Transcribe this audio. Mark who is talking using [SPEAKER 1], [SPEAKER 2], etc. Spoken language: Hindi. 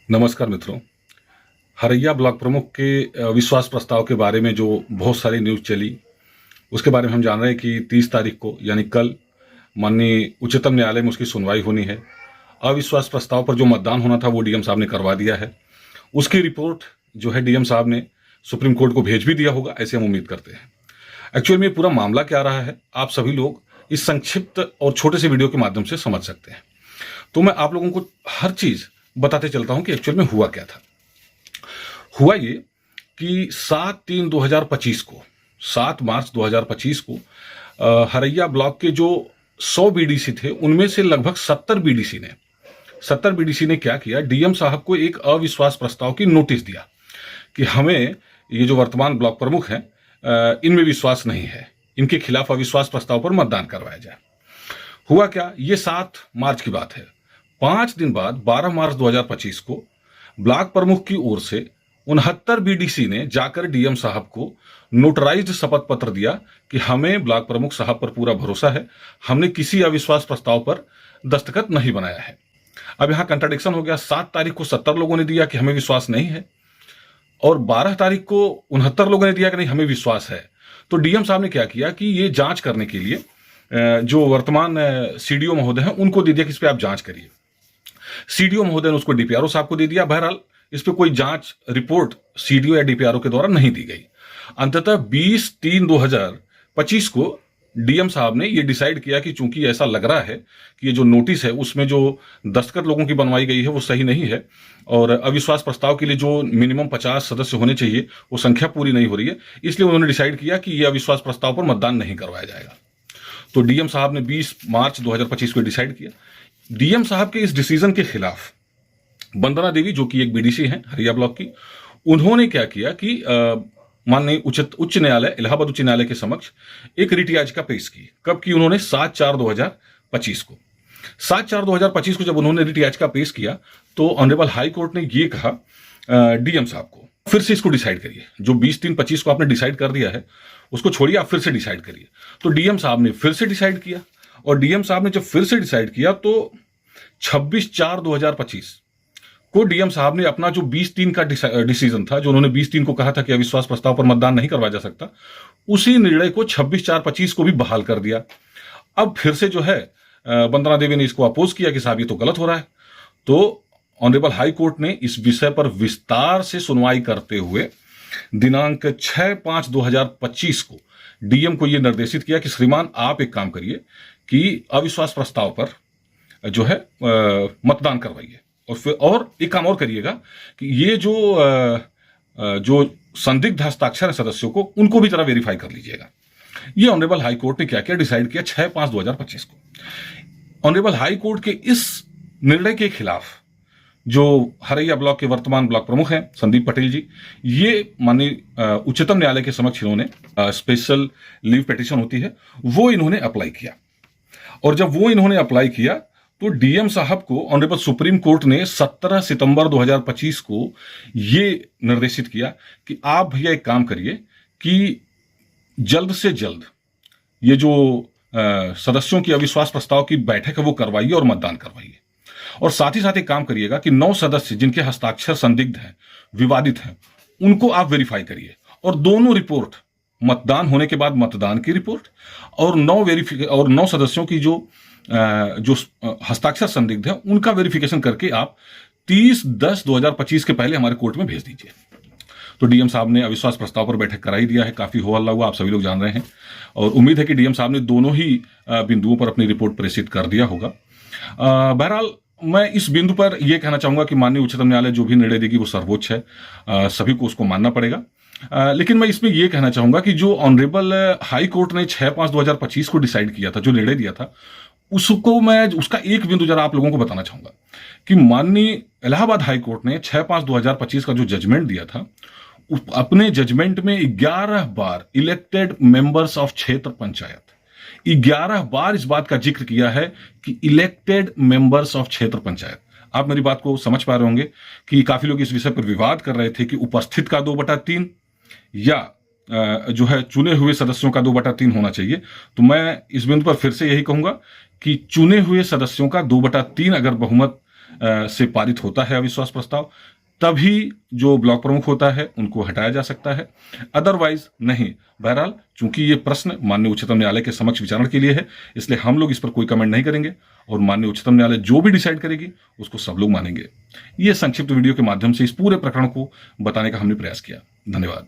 [SPEAKER 1] नमस्कार मित्रों। हरैया ब्लॉक प्रमुख के विश्वास प्रस्ताव के बारे में जो बहुत सारी न्यूज़ चली, उसके बारे में हम जान रहे हैं कि 30 तारीख को यानी कल माननीय उच्चतम न्यायालय में उसकी सुनवाई होनी है। अविश्वास प्रस्ताव पर जो मतदान होना था वो डीएम साहब ने करवा दिया है। उसकी रिपोर्ट जो है डीएम साहब ने सुप्रीम कोर्ट को भेज भी दिया होगा, ऐसे हम उम्मीद करते हैं। एक्चुअल में पूरा मामला क्या रहा है, आप सभी लोग इस संक्षिप्त और छोटे से वीडियो के माध्यम से समझ सकते हैं। तो मैं आप लोगों को हर चीज बताते चलता हूं कि एक्चुअल में हुआ क्या था। हुआ ये कि 7/3/2025 को 7 मार्च 2025 को हरैया ब्लॉक के जो 100 बीडीसी थे उनमें से लगभग 70 बीडीसी ने क्या किया, डीएम साहब को एक अविश्वास प्रस्ताव की नोटिस दिया कि हमें ये जो वर्तमान ब्लॉक प्रमुख हैं इनमें विश्वास नहीं है, इनके खिलाफ अविश्वास प्रस्ताव पर मतदान करवाया जाए। हुआ क्या, ये 7 मार्च की बात है। 5 दिन बाद 12 मार्च 2025 को ब्लॉक प्रमुख की ओर से 69 बीडीसी ने जाकर डीएम साहब को नोटराइज्ड शपथ पत्र दिया कि हमें ब्लॉक प्रमुख साहब पर पूरा भरोसा है, हमने किसी अविश्वास प्रस्ताव पर दस्तखत नहीं बनाया है। अब यहां कंट्राडिक्शन हो गया। 7 तारीख को 70 लोगों ने दिया कि हमें विश्वास नहीं है और 12 तारीख को 69 लोगों ने दिया कि नहीं हमें विश्वास है। तो डीएम साहब ने क्या किया कि ये जांच करने के लिए जो वर्तमान सीडीओ महोदय हैं उनको दे दिया कि इस पर आप जांच करिए। सीडीओ महोदय ने उसको डीपीआरओ साहब को दे दिया। बहरहाल इस पर कोई जांच रिपोर्ट सीडीओ या डीपीआरओ के द्वारा नहीं दी गई। अंततः 20/3/2025 को डीएम साहब ने ये डिसाइड किया कि चूंकि ऐसा लग रहा है कि ये जो नोटिस है उसमें जो दस्तखत लोगों की बनवाई गई है वो सही नहीं है और अविश्वास प्रस्ताव के लिए जो मिनिमम 50 सदस्य होने चाहिए वो संख्या पूरी नहीं हो रही है, इसलिए उन्होंने डिसाइड किया कि ये अविश्वास प्रस्ताव पर मतदान नहीं करवाया जाएगा। तो डीएम साहब ने 20 मार्च 2025 को डिसाइड किया। डीएम साहब के इस डिसीजन के खिलाफ वंदना देवी जो कि एक बीडीसी हैं हरैया ब्लॉक की, उन्होंने क्या किया कि माननीय उच्च न्यायालय इलाहाबाद उच्च न्यायालय के समक्ष एक रिट याचिका पेश की। कब की? उन्होंने 7/4/2025 को। 7/4/2025 को जब उन्होंने रिट याचिका पेश किया तो ऑनरेबल हाई कोर्ट ने ये कहा डीएम साहब को फिर से इसको डिसाइड करिए। जो 20/3/25 को आपने डिसाइड कर दिया है उसको छोड़िए, आप फिर से डिसाइड करिए। तो डीएम साहब ने फिर से डिसाइड किया और डीएम साहब ने जब फिर से डिसाइड किया तो 26/4/2025 को डीएम साहब ने अपना जो 20/3 का डिसीजन था, जो उन्होंने 20/3 को कहा था कि अविश्वास प्रस्ताव पर मतदान नहीं करवाया जा सकता, उसी निर्णय को 26/4/25 को भी बहाल कर दिया। अब फिर से जो है वंदना देवी ने इसको अपोज किया कि साहब ये तो गलत हो रहा है। तो ऑनरेबल हाई कोर्ट ने इस विषय पर विस्तार से सुनवाई करते हुए दिनांक 6/5/2025 को डीएम को यह निर्देशित किया कि श्रीमान आप एक काम करिए कि अविश्वास प्रस्ताव पर जो है मतदान करवाइए और फिर और एक काम और करिएगा कि ये जो संदिग्ध हस्ताक्षर है सदस्यों को उनको भी जरा वेरीफाई कर लीजिएगा। ये ऑनरेबल हाई कोर्ट ने क्या किया, डिसाइड किया 6/5/2025 को। ऑनरेबल हाई कोर्ट के इस निर्णय के खिलाफ जो हरैया ब्लॉक के वर्तमान ब्लॉक प्रमुख हैं संदीप पटेल जी, ये माननीय उच्चतम न्यायालय के समक्ष इन्होंने स्पेशल लीव पिटीशन होती है वो इन्होंने अप्लाई किया। और जब वो इन्होंने अप्लाई किया तो डीएम साहब को ऑनरेबल सुप्रीम कोर्ट ने 17 सितंबर 2025 को ये निर्देशित किया कि आप भैया एक काम करिए कि जल्द से जल्द ये जो सदस्यों की अविश्वास प्रस्ताव की बैठक है वो करवाइए और मतदान करवाइए। और साथ ही साथ एक काम करिएगा कि 9 सदस्य जिनके हस्ताक्षर संदिग्ध हैं, विवादित हैं, उनको आप वेरीफाई करिए और दोनों रिपोर्ट, मतदान होने के बाद मतदान की रिपोर्ट और 9 सदस्यों की जो हस्ताक्षर संदिग्ध है उनका वेरिफिकेशन करके आप 30/10/2025 के पहले हमारे कोर्ट में भेज दीजिए। तो डीएम साहब ने अविश्वास प्रस्ताव पर बैठक करा ही दिया है। काफी हो हल्ला हुआ, आप सभी लोग जान रहे हैं और उम्मीद है कि डीएम साहब ने दोनों ही बिंदुओं पर अपनी रिपोर्ट प्रेषित कर दिया होगा। बहरहाल मैं इस बिंदु पर यह कहना चाहूंगा कि माननीय उच्चतम न्यायालय जो भी निर्णय देगी वो सर्वोच्च है, सभी को उसको मानना पड़ेगा। लेकिन मैं इसमें यह कहना चाहूंगा कि जो ऑनरेबल हाई कोर्ट ने 6/5/2025 को डिसाइड किया था, जो निर्णय दिया था, उसको मैं उसका एक बिंदु जरा आप लोगों को बताना चाहूंगा कि माननीय इलाहाबाद हाई कोर्ट ने 6/5/2025 का जो जजमेंट दिया था, अपने जजमेंट में 11 बार इलेक्टेड मेंबर्स ऑफ क्षेत्र पंचायत, 11 बार इस बात का जिक्र किया है कि इलेक्टेड मेंबर्स ऑफ क्षेत्र पंचायत। आप मेरी बात को समझ पा रहे होंगे कि काफी लोग इस विषय पर विवाद कर रहे थे कि उपस्थित का 2/3 या जो है चुने हुए सदस्यों का 2/3 होना चाहिए। तो मैं इस बिंदु पर फिर से यही कहूंगा कि चुने हुए सदस्यों का 2/3 अगर बहुमत से पारित होता है अविश्वास प्रस्ताव, तभी जो ब्लॉक प्रमुख होता है उनको हटाया जा सकता है, अदरवाइज नहीं। बहरहाल चूंकि ये प्रश्न माननीय उच्चतम न्यायालय के समक्ष विचारण के लिए है, इसलिए हम लोग इस पर कोई कमेंट नहीं करेंगे और माननीय उच्चतम न्यायालय जो भी डिसाइड करेगी उसको सब लोग मानेंगे। ये संक्षिप्त वीडियो के माध्यम से इस पूरे प्रकरण को बताने का हमने प्रयास किया। धन्यवाद।